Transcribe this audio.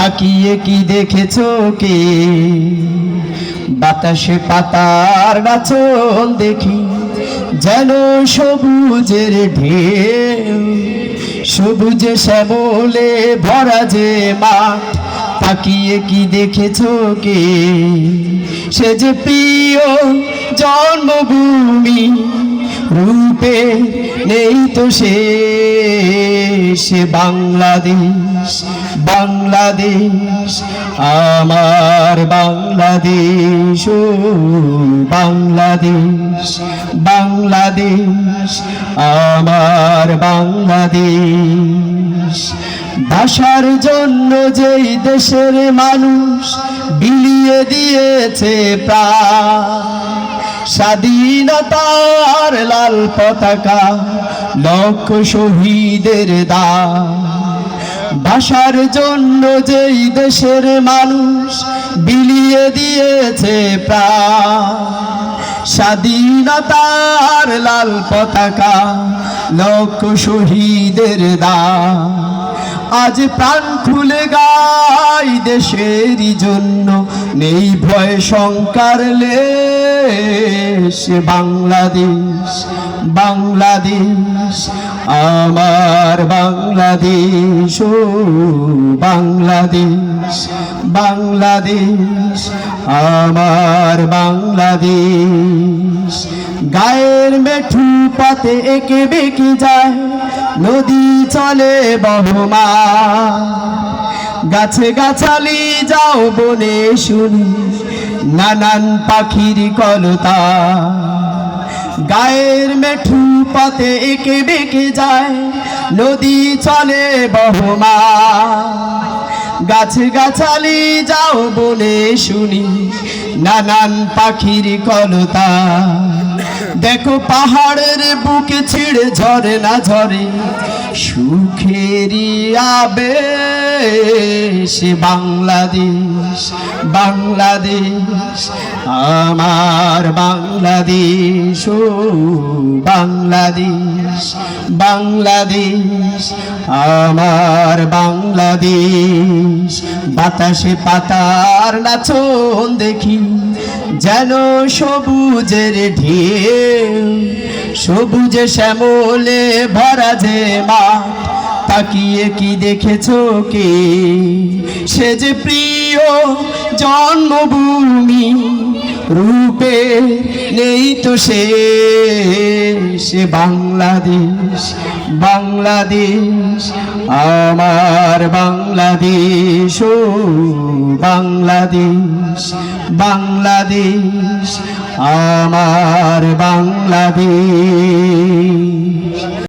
তাকিয়ে কি দেখেছো কে? বাতাসে পাতার নাচন দেখি, যেন সবুজের ঢেউ, সবুজে শ্যামলে ভরা যে মাঠ। তাকিয়ে কি দেখেছো কে? সে যে প্রিয় জন্মভূমি, রূপে নেই তো সে বাংলাদেশ, বাংলাদেশ, আমার বাংলাদেশ, ও বাংলাদেশ, বাংলাদেশ, আমার বাংলাদেশ। ভাষার জন্য যেই দেশের মানুষ বিলিয়ে দিয়েছে প্রাণ, স্বাধীনতার লাল পতাকা, লক্ষ শহীদের দান। ভাষার জন্য যেই দেশের মানুষ বিলিয়ে দিয়েছে প্রাণ, স্বাধীনতার লাল পতাকা, লক্ষ শহীদের দান। আজ প্রাণ খুলে গাই দেশেরই জন্য, নেই ভয় শঙ্কার লেশ। বাংলাদেশ, বাংলাদেশ, আমার বাংলাদেশ, ও বাংলাদেশ, বাংলাদেশ, আমার বাংলাদেশ। গায়ের মেঠু পথে এঁকে বেঁকে যায়, নদী চলে বহমান। গাছে গাছালি যাও বনে শুনি, নানান পাখির কলতান। গায়ের মেঠু পথে এঁকে বেঁকে যায়, নদী চলে বহমান। গাছে গাছালি যাও বনে শুনি, নানান পাখির কলতান। দেখো পাহাড়ের বুকে ছিঁড়ে ঝরে না ঝরে সুখেরই আবেশ। বাংলাদেশ, বাংলাদেশ, আমার বাংলাদেশ, ও বাংলাদেশ, বাংলাদেশ, আমার বাংলাদেশ। বাতাসে পাতার নাচন দেখি, যেন সবুজের ঢেউ, সবুজে শ্যামলে ভরা যে মাঠ। তাকিয়ে কি দেখেছো কে? সে যে প্রিয় জন্মভূমি, রূপে নেই তো সে বাংলাদেশ, বাংলাদেশ, আমার বাংলাদেশ, ও বাংলাদেশ, বাংলাদেশ, আমার বাংলাদেশ।